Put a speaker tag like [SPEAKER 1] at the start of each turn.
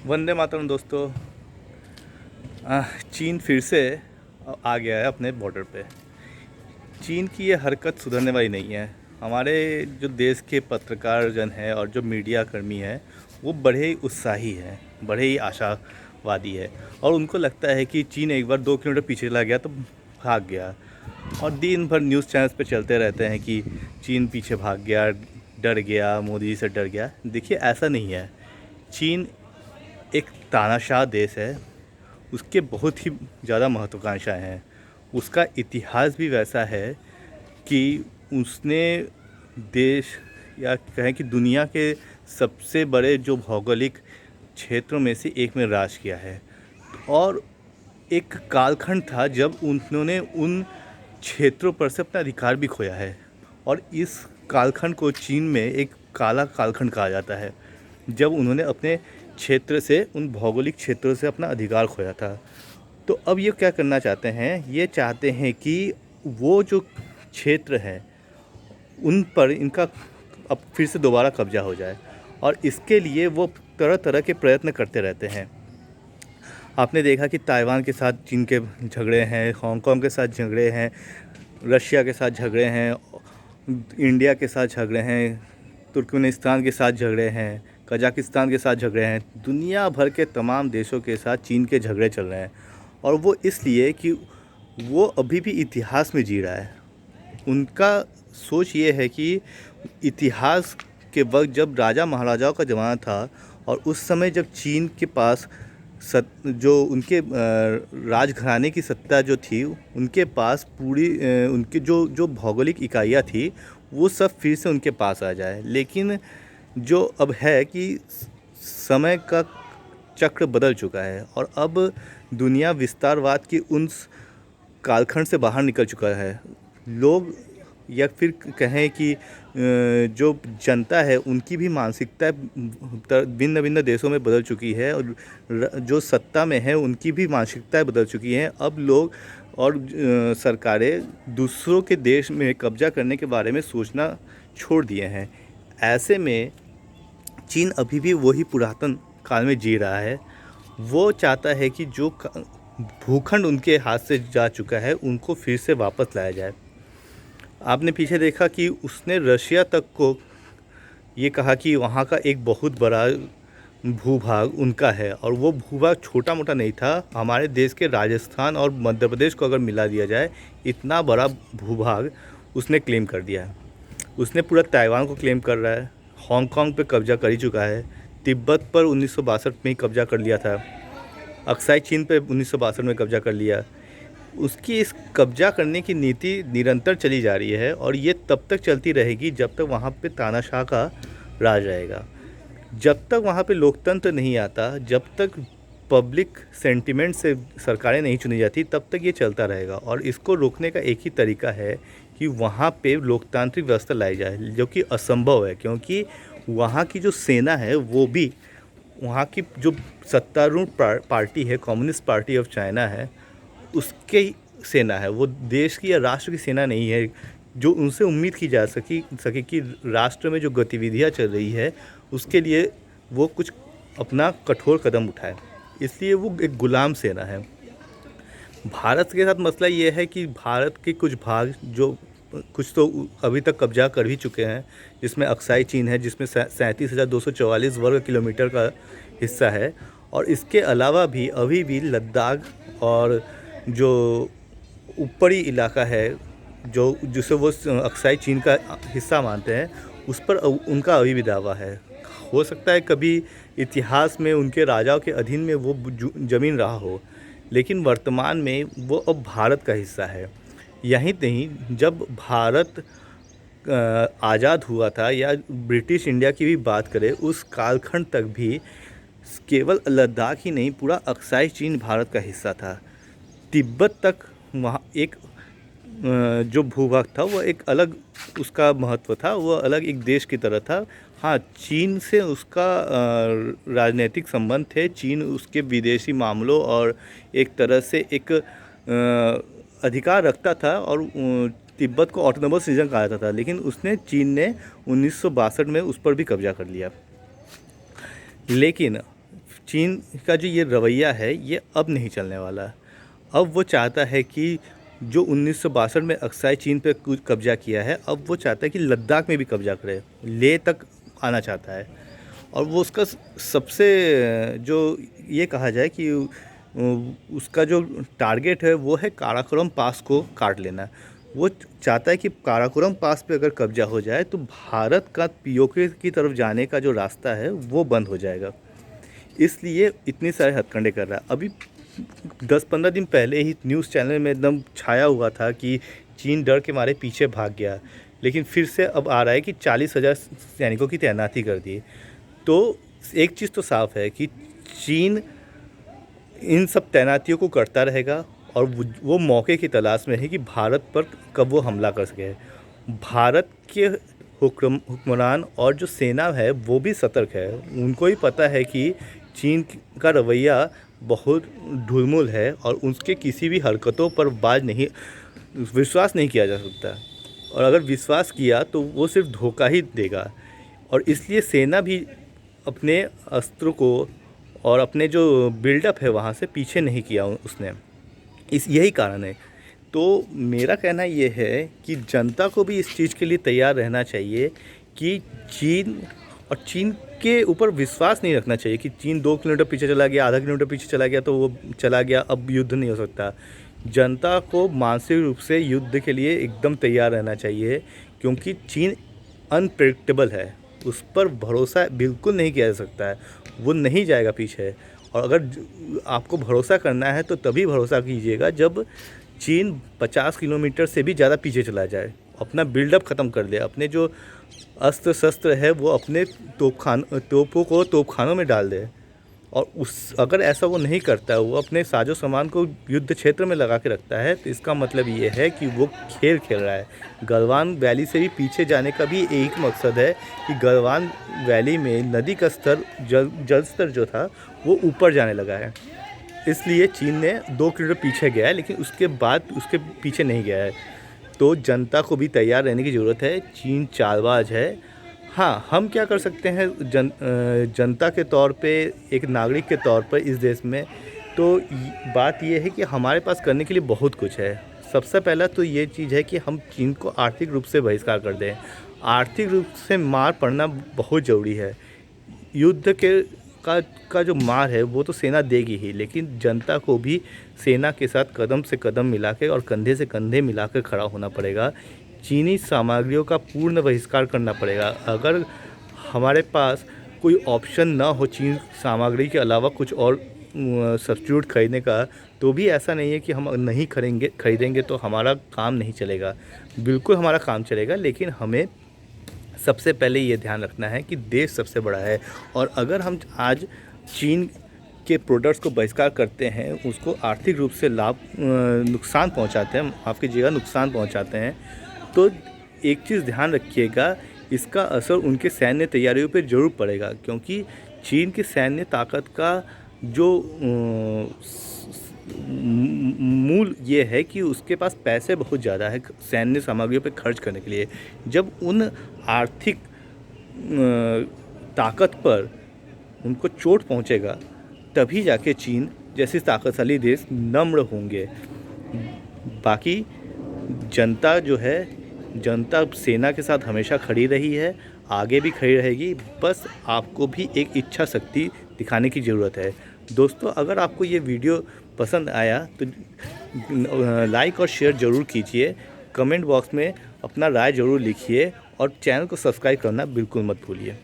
[SPEAKER 1] वंदे मातरम दोस्तों। चीन फिर से आ गया है अपने बॉर्डर पे। चीन की ये हरकत सुधरने वाली नहीं है। हमारे जो देश के पत्रकार जन हैं और जो मीडिया कर्मी हैं वो बड़े ही उत्साही हैं, बड़े ही आशावादी है और उनको लगता है कि चीन एक बार 2 किलोमीटर पीछे चला गया तो भाग गया। और दिन भर न्यूज़ चैनल्स पे चलते रहते हैं कि चीन पीछे भाग गया, डर गया, मोदी जी से डर गया। देखिए, ऐसा नहीं है। चीन एक तानाशाह देश है, उसके बहुत ही ज़्यादा महत्वाकांक्षाएँ हैं। उसका इतिहास भी वैसा है कि उसने देश या कहें कि दुनिया के सबसे बड़े जो भौगोलिक क्षेत्रों में से एक में राज किया है। और एक कालखंड था जब उन्होंने उन क्षेत्रों पर से अपना अधिकार भी खोया है। और इस कालखंड को चीन में एक काला कालखंड कहा जाता है, जब उन्होंने अपने क्षेत्र से, उन भौगोलिक क्षेत्रों से अपना अधिकार खोया था। तो अब ये क्या करना चाहते हैं, ये चाहते हैं कि वो जो क्षेत्र है उन पर इनका अब फिर से दोबारा कब्जा हो जाए। और इसके लिए वो तरह तरह के प्रयत्न करते रहते हैं। आपने देखा कि ताइवान के साथ चीन के झगड़े हैं, हांगकांग के साथ झगड़े हैं, रशिया के साथ झगड़े हैं, इंडिया के साथ झगड़े हैं, तुर्कमेनिस्तान के साथ झगड़े हैं, कजाकिस्तान के साथ झगड़े हैं। दुनिया भर के तमाम देशों के साथ चीन के झगड़े चल रहे हैं। और वो इसलिए कि वो अभी भी इतिहास में जी रहा है। उनका सोच ये है कि इतिहास के वक्त जब राजा महाराजाओं का ज़माना था और उस समय जब चीन के पास जो उनके राजघराने की सत्ता जो थी, उनके पास पूरी उनकी जो जो भौगोलिक इकाइयाँ थी वो सब फिर से उनके पास आ जाए। लेकिन जो अब है कि समय का चक्र बदल चुका है और अब दुनिया विस्तारवाद की उन कालखंड से बाहर निकल चुका है। लोग या फिर कहें कि जो जनता है उनकी भी मानसिकता भिन्न भिन्न देशों में बदल चुकी है और जो सत्ता में है उनकी भी मानसिकताएं बदल चुकी हैं। अब लोग और सरकारें दूसरों के देश में कब्जा करने के बारे में सोचना छोड़ दिए हैं। ऐसे में चीन अभी भी वही पुरातन काल में जी रहा है। वो चाहता है कि जो भूखंड उनके हाथ से जा चुका है उनको फिर से वापस लाया जाए। आपने पीछे देखा कि उसने रशिया तक को ये कहा कि वहाँ का एक बहुत बड़ा भूभाग उनका है और वो भूभाग छोटा मोटा नहीं था। हमारे देश के राजस्थान और मध्य प्रदेश को अगर मिला दिया जाए, इतना बड़ा भूभाग उसने क्लेम कर दिया है। उसने पूरा ताइवान को क्लेम कर रहा है, हांगकांग पे कब्जा कर ही चुका है, तिब्बत पर 1962 में ही कब्जा कर लिया था, अक्साई चीन पे 1962 में कब्जा कर लिया। उसकी इस कब्जा करने की नीति निरंतर चली जा रही है और ये तब तक चलती रहेगी जब तक वहाँ पे तानाशाह का राज रहेगा। जब तक वहाँ पे लोकतंत्र नहीं आता, जब तक पब्लिक सेंटिमेंट से सरकारें नहीं चुनी जाती, तब तक ये चलता रहेगा। और इसको रोकने का एक ही तरीका है कि वहाँ पे लोकतांत्रिक व्यवस्था लाई जाए, जो कि असंभव है क्योंकि वहाँ की जो सेना है वो भी, वहाँ की जो सत्तारूढ़ पार्टी है, कम्युनिस्ट पार्टी ऑफ चाइना है, उसके सेना है। वो देश की या राष्ट्र की सेना नहीं है जो उनसे उम्मीद की जा सके कि राष्ट्र में जो गतिविधियाँ चल रही है उसके लिए वो कुछ अपना कठोर कदम उठाए। इसलिए वो एक गुलाम सेना है। भारत के साथ मसला ये है कि भारत के कुछ भाग जो कुछ तो अभी तक कब्जा कर ही चुके हैं, जिसमें अक्साई चीन है, जिसमें 37,244 वर्ग किलोमीटर का हिस्सा है। और इसके अलावा भी अभी भी लद्दाख और जो ऊपरी इलाका है जो जिसे वो अक्साई चीन का हिस्सा मानते हैं, उस पर उनका अभी भी दावा है। हो सकता है कभी इतिहास में उनके राजाओं के अधीन में वो ज़मीन रहा हो, लेकिन वर्तमान में वो अब भारत का हिस्सा है। यहीं नहीं, जब भारत आज़ाद हुआ था या ब्रिटिश इंडिया की भी बात करें, उस कालखंड तक भी केवल लद्दाख ही नहीं, पूरा अक्साई चीन भारत का हिस्सा था। तिब्बत तक वहाँ एक जो भूभाग था वो एक अलग उसका महत्व था, वो अलग एक देश की तरह था। हाँ, चीन से उसका राजनीतिक संबंध थे। चीन उसके विदेशी मामलों और एक तरह से एक अधिकार रखता था और तिब्बत को ऑटोनोमस रीजन कहा जाता था। लेकिन चीन ने 1962 में उस पर भी कब्जा कर लिया। लेकिन चीन का जो ये रवैया है ये अब नहीं चलने वाला। अब वो चाहता है कि जो 1962 में अक्साई चीन पे कब्जा किया है, अब वो चाहता है कि लद्दाख में भी कब्जा करे, लेह तक आना चाहता है। और वो उसका सबसे जो ये कहा जाए कि उसका जो टारगेट है वो है काराकोरम पास को काट लेना। वो चाहता है कि काराकोरम पास पे अगर कब्जा हो जाए तो भारत का पीओके की तरफ जाने का जो रास्ता है वो बंद हो जाएगा। इसलिए इतने सारे हथकंडे कर रहा है। अभी 10-15 दिन पहले ही न्यूज़ चैनल में एकदम छाया हुआ था कि चीन डर के मारे पीछे भाग गया, लेकिन फिर से अब आ रहा है कि 40,000 सैनिकों की तैनाती कर दी। तो एक चीज़ तो साफ है कि चीन इन सब तैनातियों को करता रहेगा और वो मौके की तलाश में है कि भारत पर कब वो हमला कर सके। भारत के हुक्मरान और जो सेना है वो भी सतर्क है। उनको ही पता है कि चीन का रवैया बहुत ढुलमुल है और उसके किसी भी हरकतों पर विश्वास नहीं किया जा सकता, और अगर विश्वास किया तो वो सिर्फ धोखा ही देगा। और इसलिए सेना भी अपने अस्त्रों को और अपने जो बिल्डअप है वहाँ से पीछे नहीं किया उसने। यही कारण है। तो मेरा कहना ये है कि जनता को भी इस चीज़ के लिए तैयार रहना चाहिए कि चीन के ऊपर विश्वास नहीं रखना चाहिए कि चीन 2 किलोमीटर पीछे चला गया, आधा किलोमीटर पीछे चला गया तो वो चला गया, अब युद्ध नहीं हो सकता। जनता को मानसिक रूप से युद्ध के लिए एकदम तैयार रहना चाहिए, क्योंकि चीन अनप्रेडिक्टेबल है, उस पर भरोसा बिल्कुल नहीं किया जा सकता है, वो नहीं जाएगा पीछे। और अगर आपको भरोसा करना है तो तभी भरोसा कीजिएगा जब चीन 50 किलोमीटर से भी ज़्यादा पीछे चला जाए, अपना बिल्डअप ख़त्म कर दे, अपने जो अस्त्र शस्त्र है वो अपने तोपों को तोपखानों में डाल दे। और अगर ऐसा वो नहीं करता है, वो अपने साजो सामान को युद्ध क्षेत्र में लगा के रखता है, तो इसका मतलब ये है कि वो खेल खेल रहा है। गलवान वैली से भी पीछे जाने का भी एक मकसद है कि गलवान वैली में नदी का स्तर जल स्तर जो था वो ऊपर जाने लगा है। इसलिए चीन ने 2 किलोमीटर पीछे गया है, लेकिन उसके बाद उसके पीछे नहीं गया है। तो जनता को भी तैयार रहने की ज़रूरत है। चीन चालबाज है। हाँ, हम क्या कर सकते हैं जनता के तौर पे, एक नागरिक के तौर पर इस देश में, तो बात ये है कि हमारे पास करने के लिए बहुत कुछ है। सबसे पहला तो ये चीज़ है कि हम चीन को आर्थिक रूप से बहिष्कार कर दें। आर्थिक रूप से मार पड़ना बहुत ज़रूरी है। युद्ध का जो मार है वो तो सेना देगी ही, लेकिन जनता को भी सेना के साथ कदम से कदम मिला के और कंधे से कंधे मिलाकर खड़ा होना पड़ेगा। चीनी सामग्रियों का पूर्ण बहिष्कार करना पड़ेगा। अगर हमारे पास कोई ऑप्शन ना हो चीन सामग्री के अलावा कुछ और सब्स्टिट्यूट खरीदने का, तो भी ऐसा नहीं है कि हम नहीं खरीदेंगे तो हमारा काम नहीं चलेगा। बिल्कुल हमारा काम चलेगा, लेकिन हमें सबसे पहले ये ध्यान रखना है कि देश सबसे बड़ा है, और अगर हम आज चीन के प्रोडक्ट्स को बहिष्कार करते हैं, उसको आर्थिक रूप से नुकसान पहुंचाते हैं, माफ़ कीजिएगा नुकसान पहुंचाते हैं, तो एक चीज़ ध्यान रखिएगा, इसका असर उनके सैन्य तैयारियों पर ज़रूर पड़ेगा। क्योंकि चीन की सैन्य ताकत का जो मूल ये है कि उसके पास पैसे बहुत ज़्यादा है सैन्य सामग्रियों पे खर्च करने के लिए। जब उन आर्थिक ताकत पर उनको चोट पहुंचेगा, तभी जाके चीन जैसे ताकतशाली देश नम्र होंगे। बाकी जनता जो है, जनता सेना के साथ हमेशा खड़ी रही है, आगे भी खड़ी रहेगी। बस आपको भी एक इच्छा शक्ति दिखाने की ज़रूरत है। दोस्तों, अगर आपको ये वीडियो पसंद आया तो लाइक और शेयर ज़रूर कीजिए, कमेंट बॉक्स में अपना राय ज़रूर लिखिए और चैनल को सब्सक्राइब करना बिल्कुल मत भूलिए।